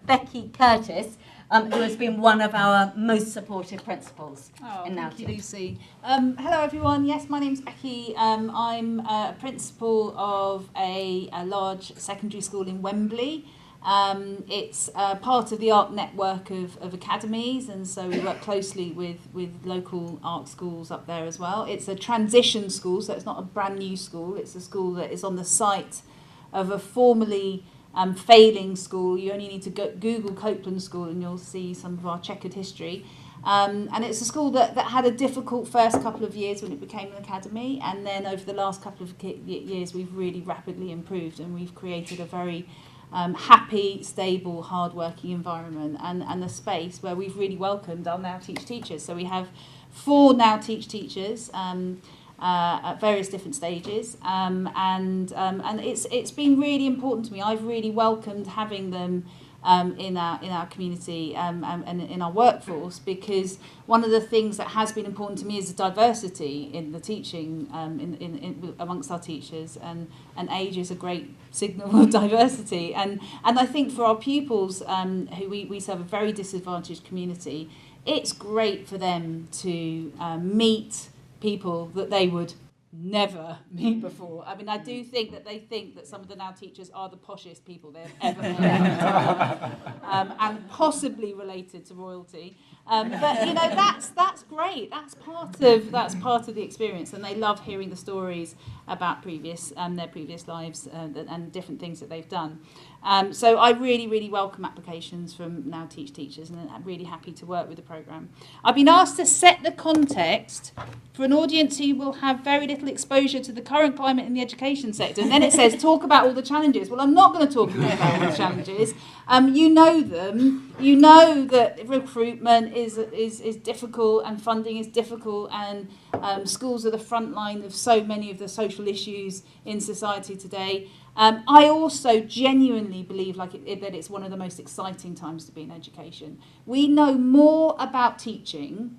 Becky Curtis, who has been one of our most supportive principals in Now Thank you, Teach. Lucy. Hello, everyone. Yes, my name's Becky. I'm a principal of a large secondary school in Wembley. It's part of the ARC network of academies, and so we work closely with local ARC schools up there as well. It's a transition school, so it's not a brand new school. It's a school that is on the site of a formerly failing school. You only need to Google Copeland School and you'll see some of our checkered history. And it's a school that had a difficult first couple of years when it became an academy, and then over the last couple of years we've really rapidly improved, and we've created a very happy, stable, hard-working environment and a space where we've really welcomed our Now Teach teachers. So we have 4 Now Teach teachers at various different stages, and it's been really important to me. I've really welcomed having them in our community and in our workforce, because one of the things that has been important to me is the diversity in the teaching in amongst our teachers, and age is a great signal of diversity, and I think for our pupils who we serve a very disadvantaged community, it's great for them to meet people that they would never meet before. I mean, I do think that they think that some of the Now Teachers are the poshest people they've ever met, and possibly related to royalty. But you know, that's great. That's part of the experience, and they love hearing the stories about their previous lives and different things that they've done. So I really welcome applications from Now Teach teachers, and I'm really happy to work with the programme. I've been asked to set the context for an audience who will have very little exposure to the current climate in the education sector. And then it says, talk about all the challenges. Well, I'm not going to talk about all the challenges. You know them. You know that recruitment is difficult, and funding is difficult, and schools are the front line of so many of the social issues in society today. I also genuinely believe that it's one of the most exciting times to be in education. We know more about teaching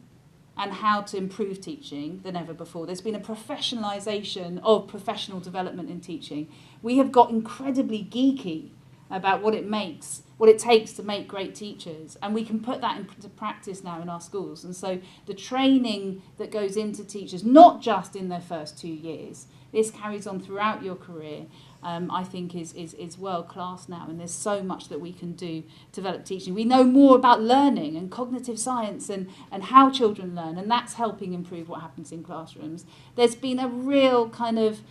and how to improve teaching than ever before. There's been a professionalisation of professional development in teaching. We have got incredibly geeky about what it takes to make great teachers, and we can put that into practice now in our schools. And so the training that goes into teachers, not just in their first 2 years, this carries on throughout your career, I think is world class now, and there's so much that we can do to develop teaching. We know more about learning and cognitive science and how children learn, and that's helping improve what happens in classrooms. There's been a real kind of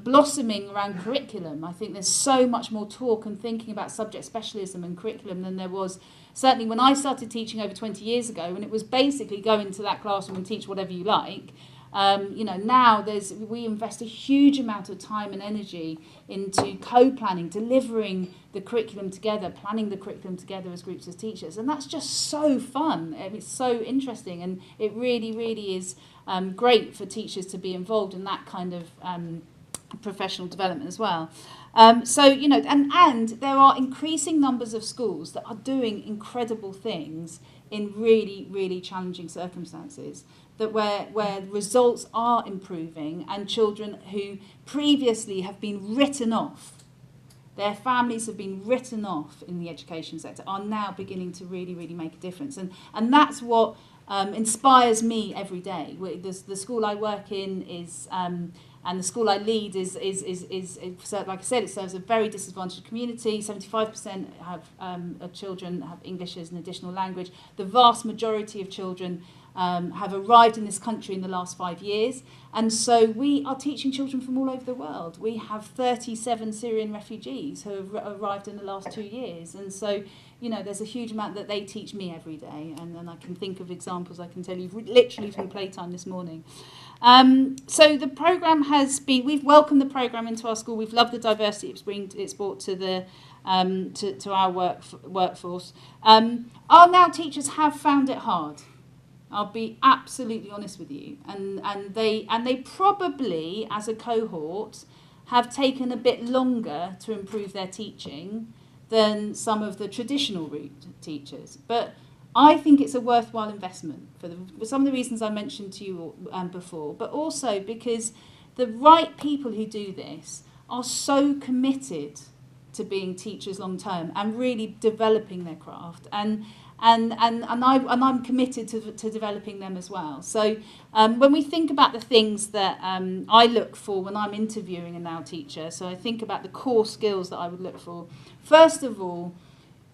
blossoming around curriculum. I think there's so much more talk and thinking about subject specialism and curriculum than there was certainly when I started teaching over 20 years ago, when it was basically go into that classroom and teach whatever you like. Now we invest a huge amount of time and energy into co-planning, delivering the curriculum together, planning the curriculum together as groups of teachers, and that's just so fun. It's so interesting, and it really is great for teachers to be involved in that kind of professional development as well. And there are increasing numbers of schools that are doing incredible things in really challenging circumstances, that where results are improving, and children who previously have been written off, their families have been written off in the education sector, are now beginning to really make a difference. And that's what inspires me every day. The school I work in is and the school I lead is like I said, it serves a very disadvantaged community. 75% of children have English as an additional language. The vast majority of children have arrived in this country in the last 5 years, and so we are teaching children from all over the world. We have 37 Syrian refugees who have arrived in the last 2 years, and so there's a huge amount that they teach me every day, and I can think of examples I can tell you literally from playtime this morning. So the programme we've welcomed the programme into our school. We've loved the diversity it's brought to the to our workforce. Our Now teachers have found it hard. I'll be absolutely honest with you, and they probably, as a cohort, have taken a bit longer to improve their teaching than some of the traditional route teachers. But I think it's a worthwhile investment for some of the reasons I mentioned to you before, but also because the right people who do this are so committed to being teachers long term and really developing their craft. And I'm committed to developing them as well. So when we think about the things that I look for when I'm interviewing a now teacher, so I think about the core skills that I would look for. First of all,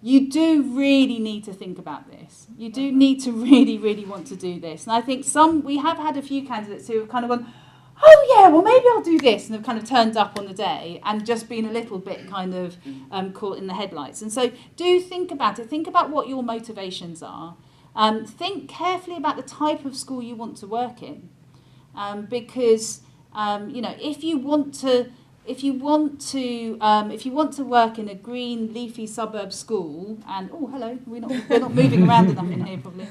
you do really need to think about this. You do need to really, really want to do this. And I think we have had a few candidates who have kind of gone, oh yeah, well maybe I'll do this, and have kind of turned up on the day and just been a little bit kind of caught in the headlights. And so do think about it. Think about what your motivations are. Think carefully about the type of school you want to work in, because if you want to work in a green, leafy suburb school, and oh hello, we're not moving around enough in here probably,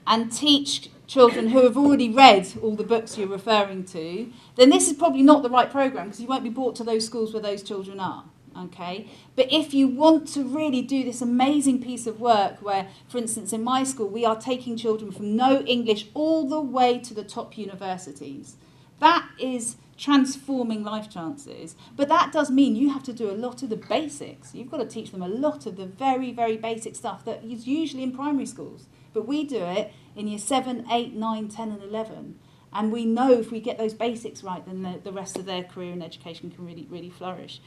and teach children who have already read all the books you're referring to, then this is probably not the right programme, because you won't be brought to those schools where those children are. Okay, but if you want to really do this amazing piece of work where, for instance, in my school, we are taking children from no English all the way to the top universities, that is transforming life chances. But that does mean you have to do a lot of the basics. You've got to teach them a lot of the very, very basic stuff that is usually in primary schools. But we do it in year 7, 8, 9, 10 and 11. And we know if we get those basics right, then the rest of their career in education can really, really flourish.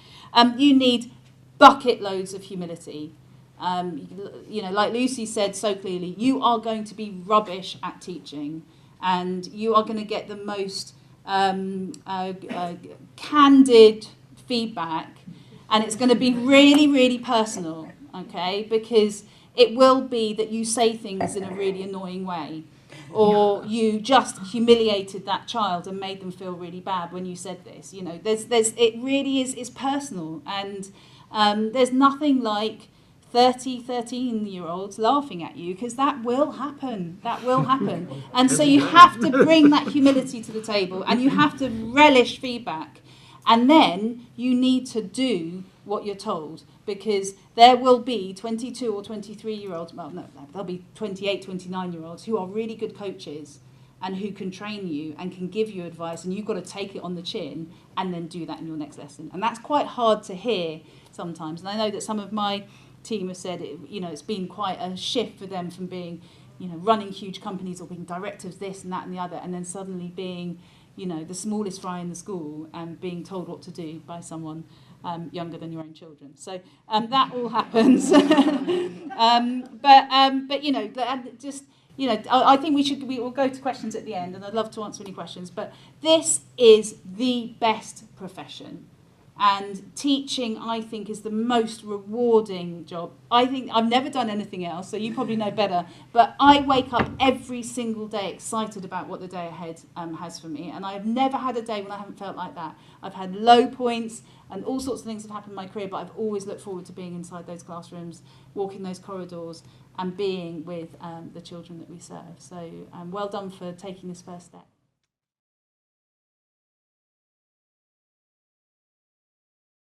You need bucket loads of humility. Like Lucy said so clearly, you are going to be rubbish at teaching, and you are going to get the most candid feedback, and it's going to be really, really personal, okay? Because it will be that you say things in a really annoying way, or you just humiliated that child and made them feel really bad when you said this. It really is personal, and there's nothing like 13-year-olds laughing at you, because that will happen. And so you have to bring that humility to the table, and you have to relish feedback, and then you need to do what you're told, because there will be 22 or 23-year-olds, well, no, there'll be 28, 29-year-olds who are really good coaches and who can train you and can give you advice, and you've got to take it on the chin and then do that in your next lesson. And that's quite hard to hear sometimes. And I know that some of my team have said it's been quite a shift for them from being, running huge companies or being directors this and that and the other, and then suddenly being, the smallest fry in the school and being told what to do by someone younger than your own children. So that all happens. I think we will go to questions at the end, and I'd love to answer any questions. But this is the best profession. And teaching, I think, is the most rewarding job. I think I've never done anything else, so you probably know better. But I wake up every single day excited about what the day ahead has for me. And I have never had a day when I haven't felt like that. I've had low points, and all sorts of things have happened in my career, but I've always looked forward to being inside those classrooms, walking those corridors, and being with the children that we serve. So well done for taking this first step.